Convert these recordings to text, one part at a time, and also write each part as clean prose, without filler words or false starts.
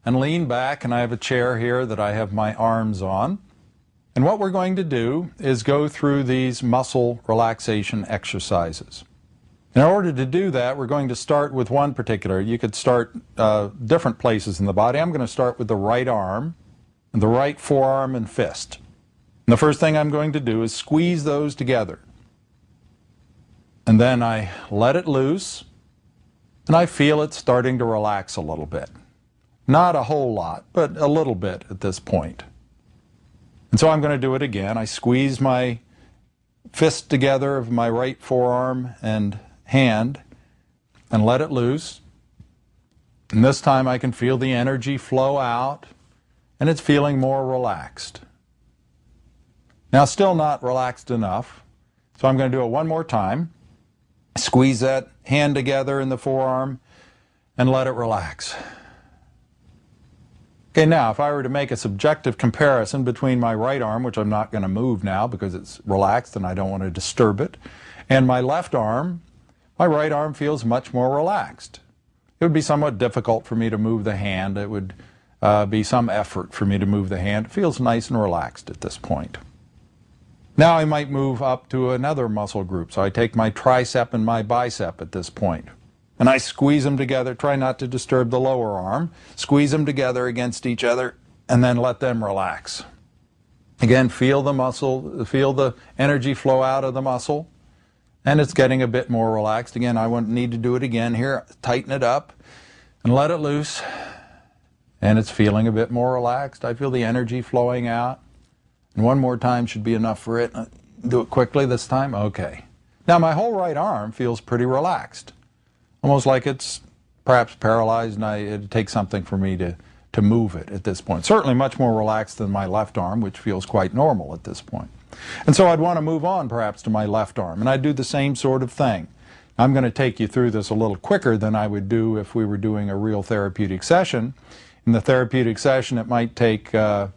and lean back, and I have a chair here that I have my arms on. And what we're going to do is go through these muscle relaxation exercises. In order to do that, we're going to start with one particular. You could start different places in the body. I'm going to start with the right arm, and the right forearm and fist. And the first thing I'm going to do is squeeze those together. And then I let it loose, and I feel it starting to relax a little bit. Not a whole lot, but a little bit at this point. And so I'm going to do it again. I squeeze my fist together of my right forearm and hand and let it loose. And this time I can feel the energy flow out, and it's feeling more relaxed. Now, still not relaxed enough, so I'm going to do it one more time. Squeeze that hand together in the forearm and let it relax. Okay, now if I were to make a subjective comparison between my right arm, which I'm not going to move now because it's relaxed and I don't want to disturb it, and my left arm, my right arm feels much more relaxed. It would be somewhat difficult for me to move the hand. It would be some effort for me to move the hand. It feels nice and relaxed at this point. Now I might move up to another muscle group. So I take my tricep and my bicep at this point, and I squeeze them together. Try not to disturb the lower arm. Squeeze them together against each other, and then let them relax. Again, feel the muscle, feel the energy flow out of the muscle, and it's getting a bit more relaxed. Again, I won't need to do it again here. Tighten it up and let it loose, and it's feeling a bit more relaxed. I feel the energy flowing out. And one more time should be enough for it. Do it quickly this time. Okay. Now my whole right arm feels pretty relaxed. Almost like it's perhaps paralyzed, and it takes something for me to move it at this point. Certainly much more relaxed than my left arm, which feels quite normal at this point. And so I'd want to move on perhaps to my left arm, and I'd do the same sort of thing. I'm going to take you through this a little quicker than I would do if we were doing a real therapeutic session. In the therapeutic session, it might take a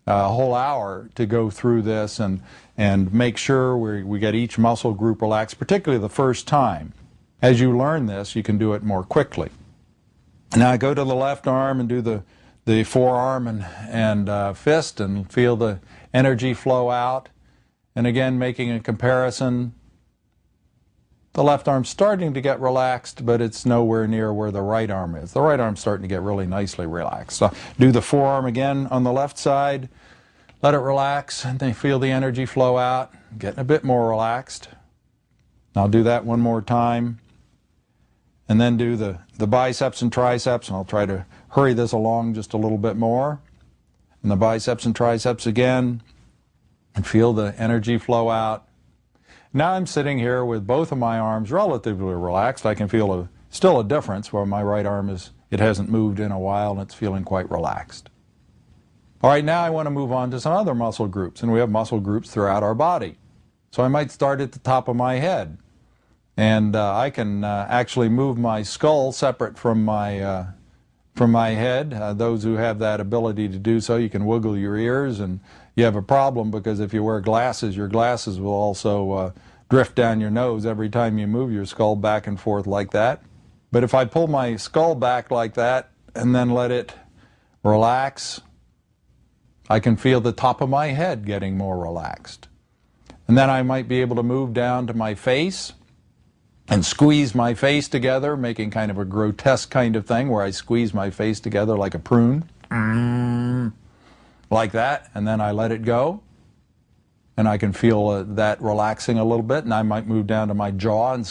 whole hour to go through this and make sure we get each muscle group relaxed, particularly the first time. As you learn this, you can do it more quickly. Now I go to the left arm and do the forearm and fist and feel the energy flow out. And again, making a comparison, the left arm's starting to get relaxed, but it's nowhere near where the right arm is. The right arm's starting to get really nicely relaxed. So do the forearm again on the left side, let it relax, and then feel the energy flow out, getting a bit more relaxed. I'll do that one more time, and then do the biceps and triceps, and I'll try to hurry this along just a little bit more. And the biceps and triceps again, and feel the energy flow out. Now I'm sitting here with both of my arms relatively relaxed. I can feel still a difference where my right arm it hasn't moved in a while, and it's feeling quite relaxed. All right, now I want to move on to some other muscle groups, and we have muscle groups throughout our body. So I might start at the top of my head, and I can actually move my skull separate from my head. Those who have that ability to do so, you can wiggle your ears, and you have a problem because if you wear glasses, your glasses will also drift down your nose every time you move your skull back and forth like that. But if I pull my skull back like that and then let it relax, I can feel the top of my head getting more relaxed. And then I might be able to move down to my face and squeeze my face together, making kind of a grotesque kind of thing where I squeeze my face together like a prune. Like that, and then I let it go. And I can feel that relaxing a little bit, and I might move down to my jaw and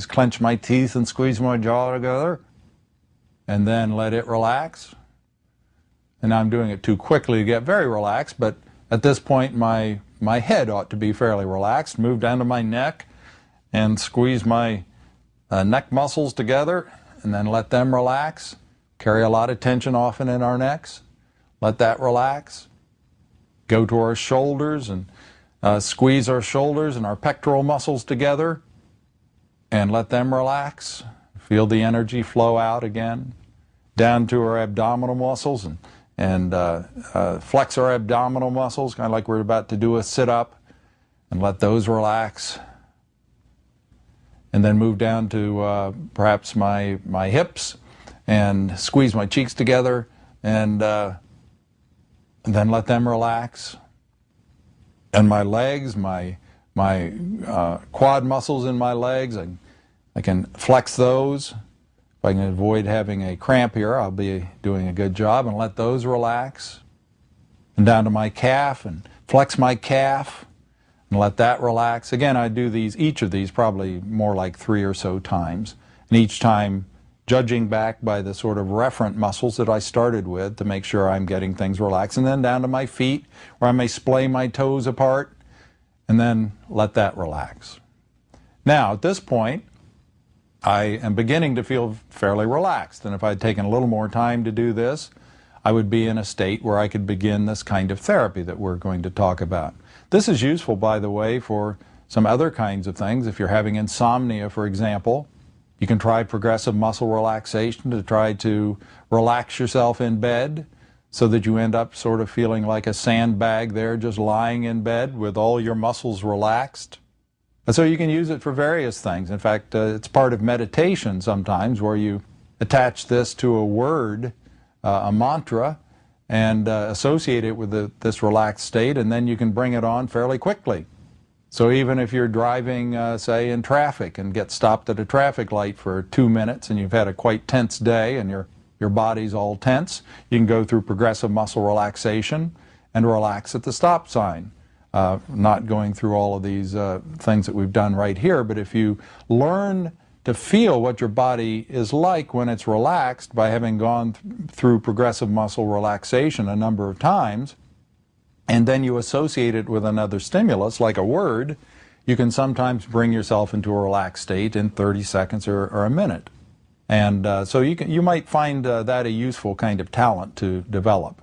clench my teeth and squeeze my jaw together, and then let it relax. And I'm doing it too quickly to get very relaxed, but at this point my head ought to be fairly relaxed. Move down to my neck and squeeze my neck muscles together, and then let them relax. Carry a lot of tension often in our necks. Let that relax. Go to our shoulders and squeeze our shoulders and our pectoral muscles together and let them relax. Feel the energy flow out again. Down to our abdominal muscles and flex our abdominal muscles, kind of like we're about to do a sit-up, and let those relax. And then move down to perhaps my hips and squeeze my cheeks together, and then let them relax. And my legs, my quad muscles in my legs, I can flex those. If I can avoid having a cramp here, I'll be doing a good job, and let those relax. And down to my calf, and flex my calf, and let that relax. Again, I do each of these probably more like 3 or so times, and each time judging back by the sort of referent muscles that I started with to make sure I'm getting things relaxed. And then down to my feet, where I may splay my toes apart, and then let that relax. Now, at this point, I am beginning to feel fairly relaxed, and if I'd taken a little more time to do this, I would be in a state where I could begin this kind of therapy that we're going to talk about. This is useful, by the way, for some other kinds of things. If you're having insomnia, for example, you can try progressive muscle relaxation to try to relax yourself in bed so that you end up sort of feeling like a sandbag there, just lying in bed with all your muscles relaxed. And so you can use it for various things. In fact, it's part of meditation sometimes, where you attach this to a word, a mantra, and associate it with this relaxed state, and then you can bring it on fairly quickly. So even if you're driving, say, in traffic and get stopped at a traffic light for 2 minutes and you've had a quite tense day and your body's all tense, you can go through progressive muscle relaxation and relax at the stop sign. Not going through all of these things that we've done right here, but if you learn to feel what your body is like when it's relaxed by having gone through progressive muscle relaxation a number of times, and then you associate it with another stimulus, like a word, you can sometimes bring yourself into a relaxed state in 30 seconds or a minute. And so you might find that a useful kind of talent to develop.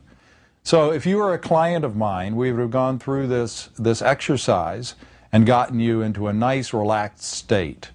So if you were a client of mine, we would have gone through this exercise and gotten you into a nice relaxed state.